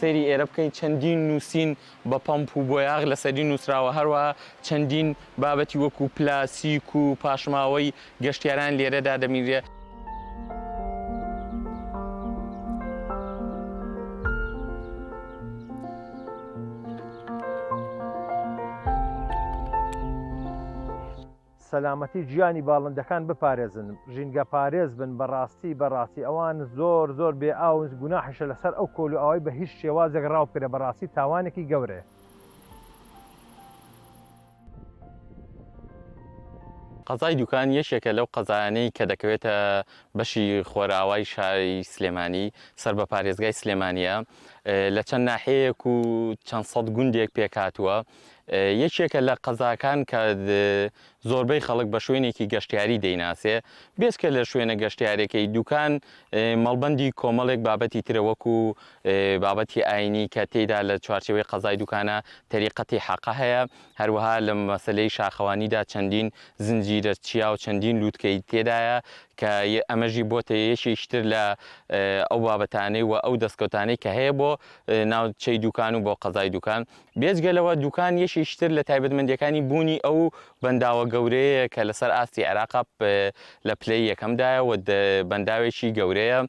سەیری ئێرە بکەین چەندین نووسین بە پەمپ و بۆیاغ لەسەری نووسراوە هەروە چەندین بابەتی وەکو پلاسیک و پاشماوەی گەشتیاران لێرەدا دەمیرێ. سەلامەتی ژیانی باڵندەکان بپارێزن ژینگە پارێز بن بەڕاستی ئەوان زۆر بێ ئاو گوناحیشە لەسەر ئەو کۆلو ئەوەی بە هیچ شێوازێک ڕاوکرێ بەڕاستی تاوانێکی گەورەیە. قەزای دوکان یەکێکە لەو قەزایانەی کە دەکەوێتە بەشی خۆراوای شاری سلێمانی سەر بە پارێزگای سلێمانیە لە چەند ناحەیەک و چەند سەد گوندێک پێکهاتووە. یەکێکە لە قەزاکان کە زۆربەی خەڵک بە شوێنێکی گەشتیاری دەیناسێ بێسکە لە شوێنە گەشتیارێکی دوکان مەڵبەندی کۆمەڵێک بابەتی ترە وەکو بابەتی ئاینی کە تێیدا لە چوارچێوەی قەزای دوکانە تەریقەتی حەقە هەیە هەروەها لە مەسەلەی شاخەوانیدا چەندین زنجیرە چیا و چەندین لووتکەی تێدایە کە ئەمەژی بۆتە یەشیشتر لە ئەو بابەتانەی و ئەو دەستکەوتانەی کە هەیە بۆ ناوچەی دوکان و بۆ قەزای دوکان. بێجگەلەوە دوکان یەشیشتر لە تایبەتمەندیەکانی بوونی ئەو بەنداوە گەورەیە کە لەسەر ئاستی عێراق لە پلەی یەکەمدایە و بەنداوێکی گەورەیە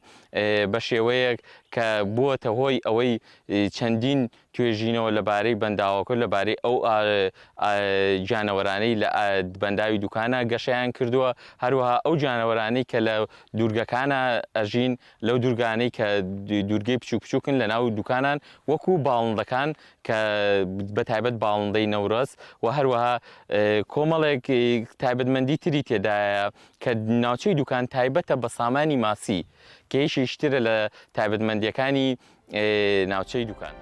بە شێوەیەک کە بووەتە هۆی ئەوەی چەندین توێژینەوە لەبارەی بەنداوەکە لەبارەی ئەو جانەوەرانەی لە بەنداوی دوکانە گەشەیان کردووە هەروەها ئەو جانەوەرانەی کە لە دوورگەکانە ئەژین لەو دوورگانەی کە دوورگەی بچووک بچووکن لە ناو دوکانان وەکو باڵندەکان کە بەتایبەت باڵندەی نەورۆز و هەروەها کۆمەڵێک تایبەتمەندی تری تێدایە کە ناوچەی دوکان تایبەتە بە سامانی ماسی کە یەکێکترە لە تایبەتمەندیەکانی ناوچەی دوکان.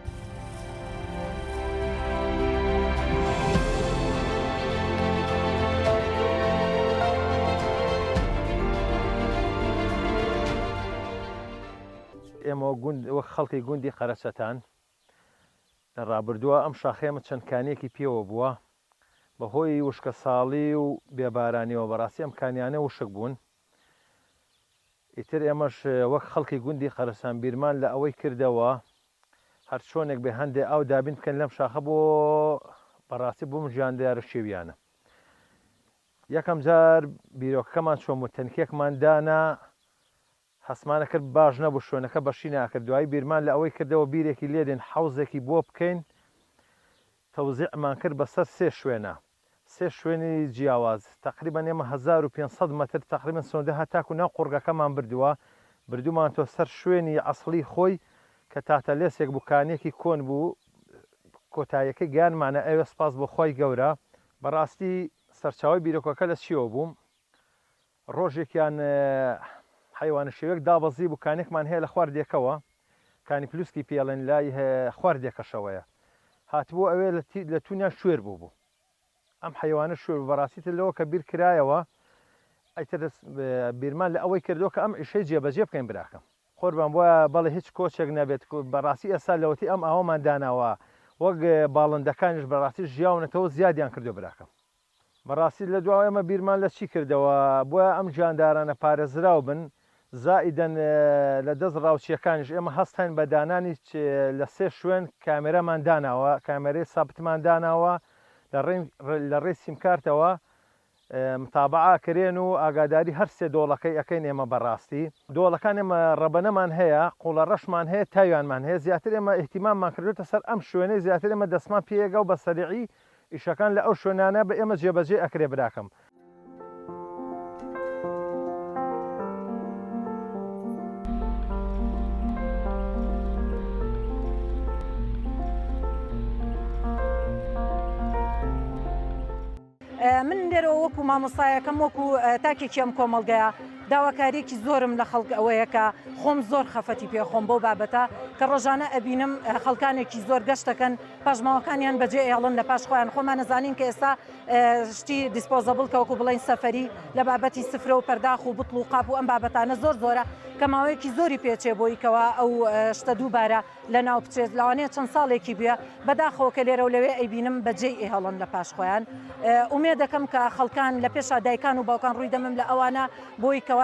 ئێمە وەک خەڵکی گوندی قەرەچەتان لە ڕابردووە ئەم شاخێمە چەندکانێکی پێوە بووە بەهۆی وشکە ساڵی و بێبارانیەوە بەڕاستی ئەم کانیانە وشک بوون. ئیتر ئێمەش وەک خەڵکی گوندی قەرەسان بیرمان لە ئەوەی کردەوە هەر چۆنێک بێ هەندێک ئاو دابین بکەن لەم شاخە بۆ بەڕاستی بۆ ژیان دیارە شێویانە. یەکەم جار بیرۆکەکەمان چۆم و تەنکێکمان دانا هەسمانە کرد باش نەبوو شوێنەکە بەشی ناکرد دوایی بیرمان لە ئەوەی کردەوە بیرێکی لێدێن حەوزێکی بۆ بکەین تەوزیعمان کرد بەسەر سێ شوێنی جیاواز تقریبان ئێمە 1500 مەتر تقریبان سۆندە هەتاکو ناو قوڕگەکەمان بردوومان تۆ سەر شوێنی ئەسڵی خۆی کە تاتە لێسێک بووکانێکی کۆن بوو کۆتاییەکەی گیانمانە ئەوێ سپاس بۆ خۆی گەورە. بەڕاستی سەرچاوی بیرۆکەکە لە چیەوە بووم ڕۆژێکیان حیوانە شێوەیەک دابەزی بووکانێکمان هەیە لە خواردێکەوە کانی پلوسکی پێڵێن لای خواردێکەشەوەیە هاتبوو ئەوێ لە تونیان شوێر بوو ئەم حیوانە شوێر بەڕاستیتر لەوە کە بیر کرایەوە ئەیتر بیرمان لە ئەوەی کردو کە ئەم ئیشەی جێبەجێ بکەین براکەم قۆربان وایە بەڵێ هیچ کۆچێک نەبێت بەڕاستی ئێستا لەوەتی ئەم ئاوەمان داناوە وەک باڵندەکانیش بەڕاستی ژیاونەتەوە زیادیان کردو براکەم. بەڕاستی لە دواوە ئێمە بیرمان لە چی کردەوە بۆیە ئەم جاندارانە پارێزراو بن زائیدەن لە دەست ڕاوچیەکانیش ئێمە هەستین بە دانانی لە سێ شوێن کامێرەمان داناوە کامێرەی سابتمان داناوە لە ڕێی سیمکارتەوە متابعا کرێن و ئاگاداری هەر سێ دۆڵەکەی ئەەکەین ئێمە بەڕاستی دۆڵەکان ئێمە ڕەبەنەمان هەیە قوڵە ڕەشمان هەیە تاوانمان هەیە زیاتر ئێمە ئیحتیماممان کردوتە سەر ئەم شوێنەی زیاتر ئێمە دەستمان پێگە و بە سەریعی ئیشەکان لە ئەو شوێنانە بە ئێمە جێبەجێ ئەکرێ براکەم. من لێرەوە وەکو مامۆستایەکەم وەکو تاکێکی ئەم کۆمەڵگەیە داواکاریەکی زۆرم لە خەڵک ئەوەیە کە خۆم زۆر خەفەتی پێخۆم بۆ بابەتە کە ڕۆژانە ئەبینم خەڵکانێکی زۆر گەشتەکەن پاژماوەکانیان بەجێ ئێڵن لە پاش خۆیان خۆمان نەزانین کە ئێستا شتی دیسپۆزەبڵ کە وەکو بڵین سەفەری لە بابەتی سفرە و پەرداخ و بوتڵ و قاپ و ئەم بابەتانە زۆرە کە ماوەیەکی زۆری پێچێ بۆی کەەوە ئەو شتە دووبارە لە ناو بچێت لەوانەیە چەند ساڵێکی بووە بەداخەوە کە لێرە و لەوێ ئەیبینم بەجێ ئێهەڵن لە پاش خۆیان. ئومێ دەکەم کە خەڵکان لە پێشا دایکان و باوکان ڕووی دەمم لە ئەوانە بۆی کەوانە